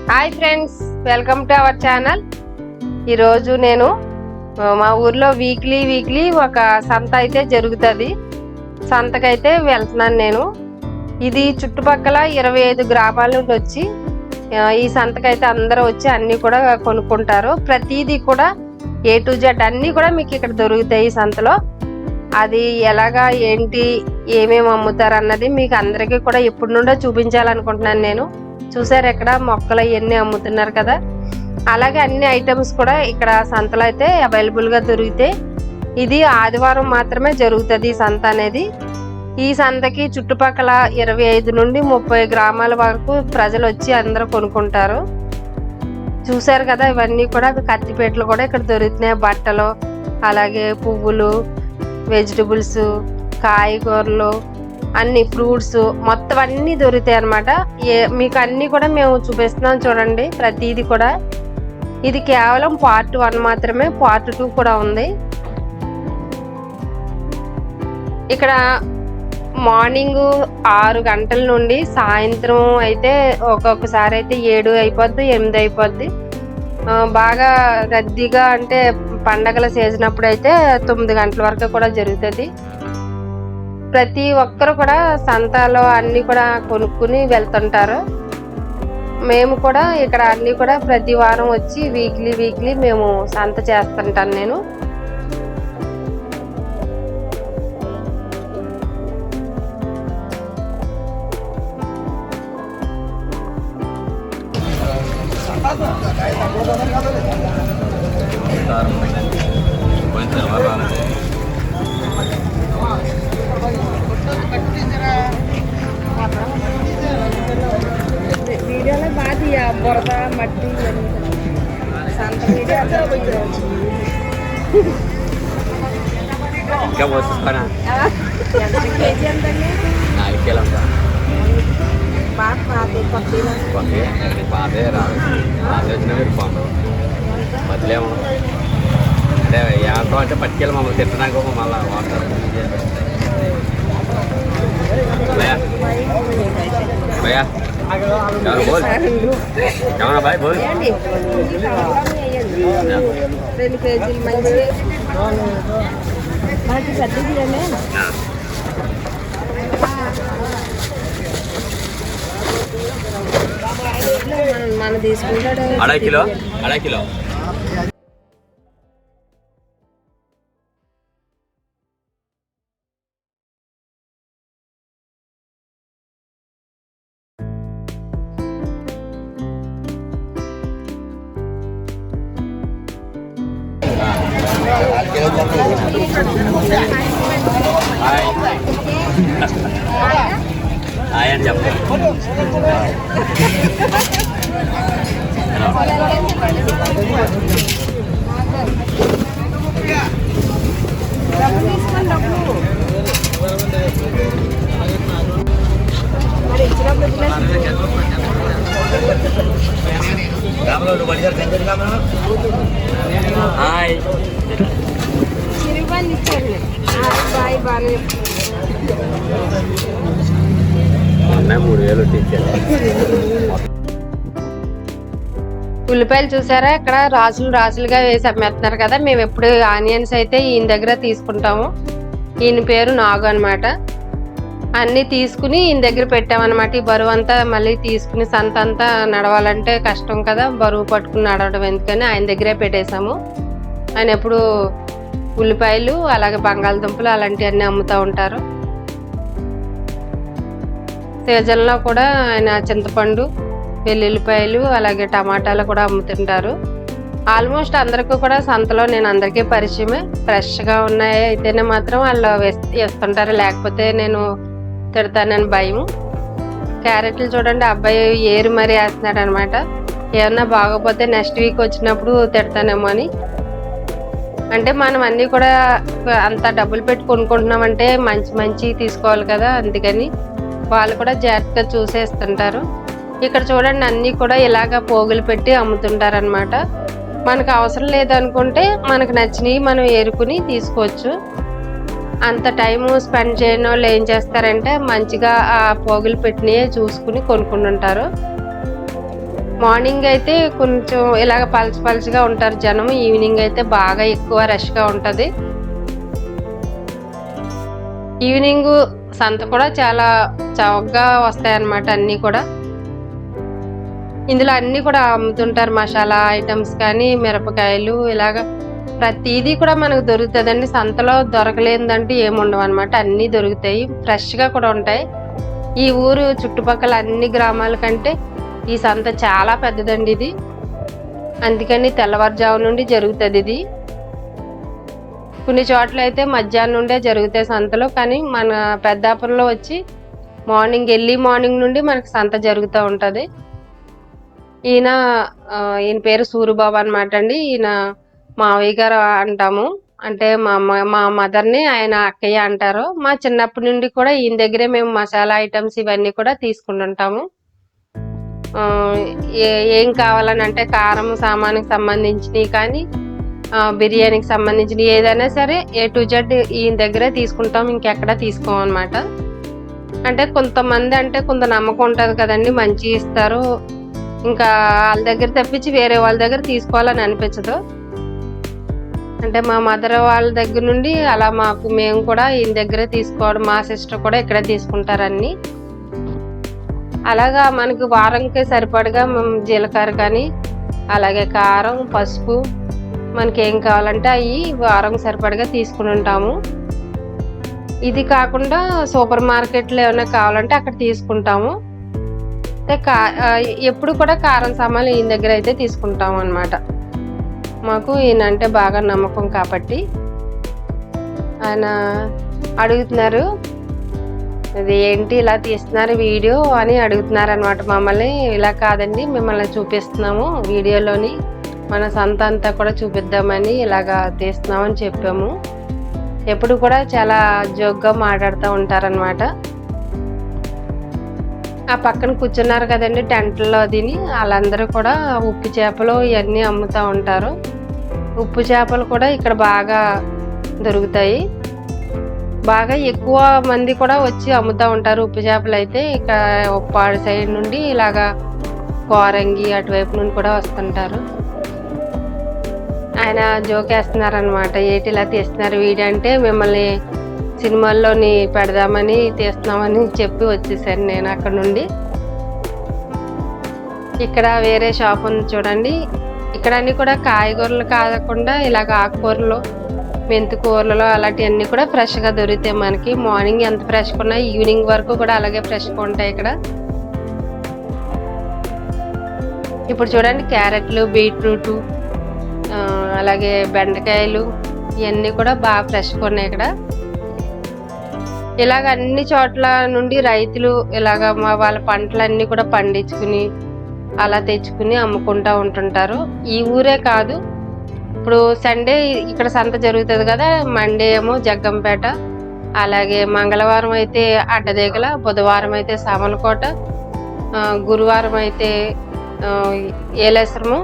Hi friends, welcome to our channel. ఈరోజు నేను మా ఊర్లో వీక్లీ ఒక సంత అయితే జరుగుతుంది. సంతకైతే వెళ్తున్నాను నేను. ఇది చుట్టుపక్కల 25 గ్రామాల నుండి వచ్చి ఈ సంతకైతే అందరూ వచ్చి అన్నీ కూడా కొనుక్కుంటారు. ప్రతిదీ కూడా A to Z అన్నీ కూడా మీకు ఇక్కడ దొరుకుతాయి ఈ సంతలో. అది ఎలాగా ఏంటి ఏమేమి అమ్ముతారు అన్నది మీకు అందరికీ కూడా ఎప్పటి నుండో చూపించాలనుకుంటున్నాను నేను. చూసారు ఎక్కడ మొక్కలు ఇవన్నీ అమ్ముతున్నారు కదా, అలాగే అన్ని ఐటమ్స్ కూడా ఇక్కడ సంతలో అయితే అవైలబుల్గా దొరుకుతాయి. ఇది ఆదివారం మాత్రమే జరుగుతుంది ఈ సంత అనేది. ఈ సంతకి చుట్టుపక్కల 25 నుండి 30 గ్రామాల వరకు ప్రజలు వచ్చి అందరూ కొనుక్కుంటారు. చూసారు కదా, ఇవన్నీ కూడా కత్తిపేటలు కూడా ఇక్కడ దొరుకుతున్నాయి. బట్టలు, అలాగే పువ్వులు, వెజిటబుల్స్, కాయగూరలు, అన్ని ఫ్రూట్స్ మొత్తం అన్నీ దొరుకుతాయి అన్నమాట. మీకు అన్నీ కూడా మేము చూపిస్తున్నాం చూడండి. ప్రతిదీ కూడా ఇది కేవలం పార్ట్ 1 మాత్రమే, పార్ట్ 2 కూడా ఉంది. ఇక్కడ మార్నింగ్ 6 గంటల నుండి సాయంత్రం అయితే ఒక్కొక్కసారి అయితే 7 అయిపోద్ది, 8 అయిపోద్ది. బాగా రద్దీగా అంటే పండగల సీజన్ అప్పుడు అయితే 9 గంటల వరకు కూడా జరుగుతుంది. ప్రతి ఒక్కరు కూడా సంతలో అన్నీ కూడా కొనుక్కుని వెళ్తుంటారు. మేము కూడా ఇక్కడ అన్నీ కూడా ప్రతి వారం వచ్చి వీక్లీ మేము సంత చేస్తుంటాను నేను. వీడియోలో బాగా బురద మట్టి సంత వీడియో ఇంకా పోస్తానా కేజీ ఎంతండి? 4 కిలో బాగా బాధే రాదు. వచ్చిన మీరు పొందవు బదిలేము అంటే ఏంటో అంటే పట్టుకెళ్ళి మమ్మల్ని తిట్టడానికి మళ్ళీ వాడతారు. భయా భయా బోల్ ఏమన్నా బాయ్ బోల్ 2 కేజీలు మంచిది మనకి సర్దిది మనం తీసుకుంటాడు. 2.5 కిలో హాయ్ అని చెప్పండి. హాయ్ చిరుబండి ఇచ్చారు. బాయ్ బాగా 3,000 టీచర్. ఉల్లిపాయలు చూసారా, ఇక్కడ రాసులుగా వేసి అమ్మేస్తున్నారు కదా. మేము ఎప్పుడు ఆనియన్స్ అయితే ఈయన దగ్గర తీసుకుంటాము. ఈయన పేరు నాగు అనమాట. అన్నీ తీసుకుని ఈయన దగ్గర పెట్టామన్నమాట. ఈ బరువు అంతా మళ్ళీ తీసుకుని సంత అంతా నడవాలంటే కష్టం కదా, బరువు పట్టుకుని నడవడం ఎందుకని ఆయన దగ్గరే పెట్టేశాము. ఆయన ఎప్పుడు ఉల్లిపాయలు అలాగే బంగాళదుంపలు అలాంటివన్నీ అమ్ముతూ ఉంటారు. సీజన్లో కూడా ఆయన చింతపండు, వెల్లుల్లిపాయలు అలాగే టమాటాలు కూడా అమ్ముతుంటారు. ఆల్మోస్ట్ అందరికీ కూడా సంతలో నేను అందరికీ పరిచయమే. ఫ్రెష్గా ఉన్నాయి అయితేనే మాత్రం వాళ్ళు వేస్తుంటారు, లేకపోతే నేను తిడతానని భయం. క్యారెట్లు చూడండి, అబ్బాయి ఏరు మరీ వేస్తున్నాడు అనమాట. ఏమన్నా బాగోపోతే నెక్స్ట్ వీక్ వచ్చినప్పుడు తిడతానేమో అని. అంటే మనం అన్నీ కూడా అంత డబ్బులు పెట్టి కొనుక్కుంటున్నామంటే మంచి తీసుకోవాలి కదా, అందుకని వాళ్ళు కూడా జాగ్రత్తగా చూసేస్తుంటారు. ఇక్కడ చూడండి అన్నీ కూడా ఇలాగ పోగులు పెట్టి అమ్ముతుంటారు అనమాట. మనకు అవసరం లేదనుకుంటే మనకు నచ్చినవి మనం ఏరుకుని తీసుకోవచ్చు. అంత టైము స్పెండ్ చేయని వాళ్ళు ఏం చేస్తారంటే మంచిగా ఆ పోగులు పెట్టినవి చూసుకుని కొనుక్కుంటుంటారు. మార్నింగ్ అయితే కొంచెం ఇలాగ పలచగా ఉంటారు జనం. ఈవినింగ్ అయితే బాగా ఎక్కువ రష్గా ఉంటుంది. ఈవినింగ్ సంత కూడా చాలా చౌకగా వస్తాయన్నమాట. అన్నీ కూడా ఇందులో అన్నీ కూడా అమ్ముతుంటారు. మసాలా ఐటమ్స్ కానీ, మిరపకాయలు, ఇలాగ ప్రతిదీ కూడా మనకు దొరుకుతుందండి. సంతలో దొరకలేదంటూ ఏముండవు అనమాట. అన్నీ దొరుకుతాయి, ఫ్రెష్గా కూడా ఉంటాయి. ఈ ఊరు చుట్టుపక్కల అన్ని గ్రామాల కంటే ఈ సంత చాలా పెద్దదండి ఇది. అందుకని తెల్లవారుజాము నుండి జరుగుతుంది ఇది. కొన్ని చోట్ల అయితే మధ్యాహ్నం నుండే జరుగుతాయి సంతలో, కానీ మన పెద్దాపురంలో వచ్చి ఎర్లీ మార్నింగ్ నుండి మనకి సంత జరుగుతూ ఉంటుంది. ఈయన పేరు సూరిబాబు అనమాట అండి. ఈయన మావయ్య గారు అంటాము. అంటే మా మదర్ని ఆయన అక్కయ్య అంటారు. మా చిన్నప్పటి నుండి కూడా ఈయన దగ్గరే మేము మసాలా ఐటమ్స్ ఇవన్నీ కూడా తీసుకుంటుంటాము. ఏం కావాలని అంటే కారం సామానికి సంబంధించినవి కానీ, బిర్యానీకి సంబంధించినవి ఏదైనా సరే A to Z ఈయన దగ్గరే తీసుకుంటాం, ఇంకెక్కడ తీసుకోమన్నమాట. అంటే కొంతమంది అంటే కొంత నమ్మకం ఉంటుంది కదండి, మంచి ఇస్తారు, ఇంకా వాళ్ళ దగ్గర తప్పించి వేరే వాళ్ళ దగ్గర తీసుకోవాలని అనిపించదు. అంటే మా మదర్ వాళ్ళ దగ్గర నుండి అలా మేము కూడా ఈయన దగ్గరే తీసుకోవడం, మా సిస్టర్ కూడా ఇక్కడే తీసుకుంటారన్ని. అలాగా మనకి వారంకి సరిపడగా మేము జీలకర్ర కానీ, అలాగే కారం, పసుపు, మనకి ఏం కావాలంటే అవి వారం సరిపడగా తీసుకుని ఉంటాము. ఇది కాకుండా సూపర్ మార్కెట్లో ఏమైనా కావాలంటే అక్కడ తీసుకుంటాము. ఎప్పుడు కూడా కారం సామాన్లు ఈయన దగ్గర అయితే తీసుకుంటాము అన్నమాట. మాకు ఈయన అంటే బాగా నమ్మకం కాబట్టి. ఆయన అడుగుతున్నారు, ఇది ఏంటి ఇలా తీస్తున్నారు వీడియో అని అడుగుతున్నారు అనమాట మమ్మల్ని. ఇలా కాదండి, మిమ్మల్ని చూపిస్తున్నాము వీడియోలోని, మన సంత అంతా కూడా చూపిద్దామని ఇలాగా తీస్తున్నామని చెప్పాము. ఎప్పుడు కూడా చాలా జోక్గా మాట్లాడుతూ ఉంటారనమాట. ఆ పక్కన కూర్చున్నారు కదండి టెంట్లో తిని, వాళ్ళందరూ కూడా ఉప్పు చేపలు ఇవన్నీ అమ్ముతూ ఉంటారు. ఉప్పు చేపలు కూడా ఇక్కడ బాగా దొరుకుతాయి. బాగా ఎక్కువ మంది కూడా వచ్చి అమ్ముతూ ఉంటారు ఉప్పు చేపలు అయితే. ఇక ఉప్పాడు సైడ్ నుండి ఇలాగా కోరంగి అటువైపు నుండి కూడా వస్తుంటారు. ఆయన జోకేస్తున్నారనమాట, ఏంటి ఇలా తీస్తున్నారు వీడియో అంటే, మిమ్మల్ని సినిమాల్లోని పెడదామని తీస్తున్నామని చెప్పి వచ్చేసాను నేను అక్కడ నుండి. ఇక్కడ వేరే షాప్ ఉంది చూడండి. ఇక్కడ అన్నీ కూడా కాయగూరలు కాకుండా ఇలాగ ఆకుకూరలు, మెంతి కూరలు అలాంటివన్నీ కూడా ఫ్రెష్గా దొరుకుతాయి మనకి. మార్నింగ్ ఎంత ఫ్రెష్గా ఉన్నాయి, ఈవినింగ్ వరకు కూడా అలాగే ఫ్రెష్గా ఉంటాయి ఇక్కడ. ఇప్పుడు చూడండి క్యారెట్లు, బీట్రూటు, అలాగే బెండకాయలు ఇవన్నీ కూడా బాగా ఫ్రెష్గా ఉన్నాయి ఇక్కడ. ఇలాగ అన్ని చోట్ల నుండి రైతులు ఇలాగ వాళ్ళ పంటలన్నీ కూడా పండించుకుని అలా తెచ్చుకుని అమ్ముకుంటూ ఉంటుంటారు. ఈ ఊరే కాదు, ఇప్పుడు సండే ఇక్కడ సంత జరుగుతుంది కదా, మండే ఏమో జగ్గంపేట, అలాగే మంగళవారం అయితే అడ్డదేగల, బుధవారం అయితే సామలకోట, గురువారం అయితే ఏలేశ్వరము,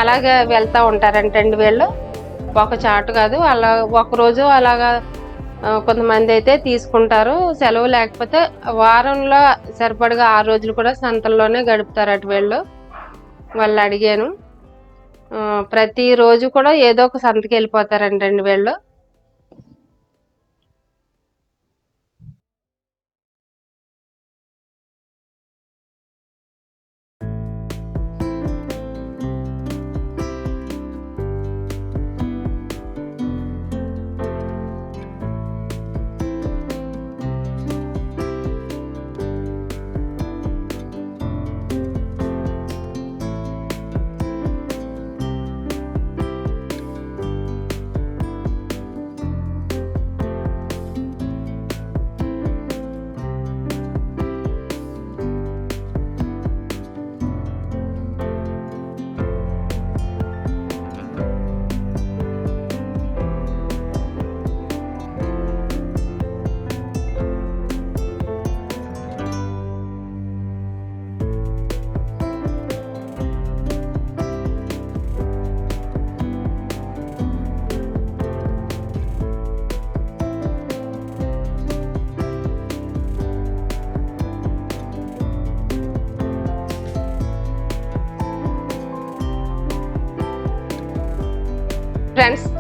అలాగే వెళ్తూ ఉంటారంటండి వీళ్ళు. ఒక చాటు కాదు, అలా ఒకరోజు అలాగా కొంతమంది అయితే తీసుకుంటారు. సెలవు లేకపోతే వారంలో సరిపడగా 6 రోజులు కూడా సంతల్లోనే గడుపుతారు అటు వాళ్ళు అడిగాను. ప్రతిరోజు కూడా ఏదో ఒక సంతకి వెళ్ళిపోతారంటండి వీళ్ళు.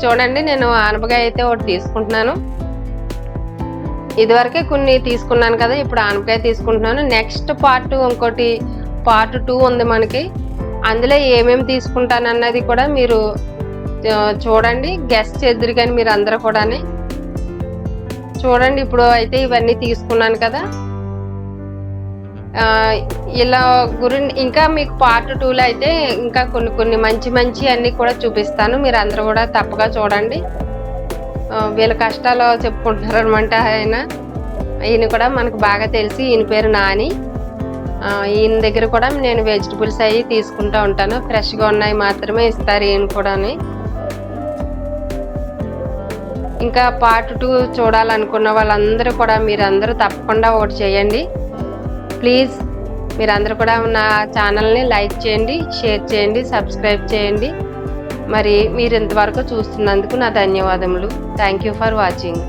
చూడండి, నేను ఆనపకాయ అయితే ఒకటి తీసుకుంటున్నాను. ఇదివరకే కొన్ని తీసుకున్నాను కదా, ఇప్పుడు ఆనపకాయ తీసుకుంటున్నాను. నెక్స్ట్ ఇంకోటి పార్ట్ 2 ఉంది మనకి. అందులో ఏమేమి తీసుకుంటానన్నది కూడా మీరు చూడండి, గెస్ట్ చేద్దరు కానీ మీరు అందరూ కూడా చూడండి. ఇప్పుడు అయితే ఇవన్నీ తీసుకున్నాను కదా, ఇలా ఇంకా మీకు పార్ట్ 2లో అయితే ఇంకా కొన్ని మంచి అన్నీ కూడా చూపిస్తాను. మీరు అందరూ కూడా తప్పగా చూడండి. వీళ్ళ కష్టాలు చెప్పుకుంటున్నారు అనమాట. ఈయన కూడా మనకు బాగా తెలిసి, ఈయన పేరు నాని. ఈయన దగ్గర కూడా నేను వెజిటబుల్స్ అవి తీసుకుంటూ ఉంటాను. ఫ్రెష్గా ఉన్నాయి మాత్రమే ఇస్తారు ఈయన కూడా. ఇంకా పార్ట్ 2 చూడాలనుకున్న వాళ్ళందరూ కూడా మీరందరూ తప్పకుండా ఒకటి చేయండి ప్లీజ్. మీరందరూ కూడా నా ఛానల్ని లైక్ చేయండి, షేర్ చేయండి, సబ్స్క్రైబ్ చేయండి. మరి మీరు ఇంతవరకు చూస్తున్నందుకు నా ధన్యవాదములు. Thank you for watching.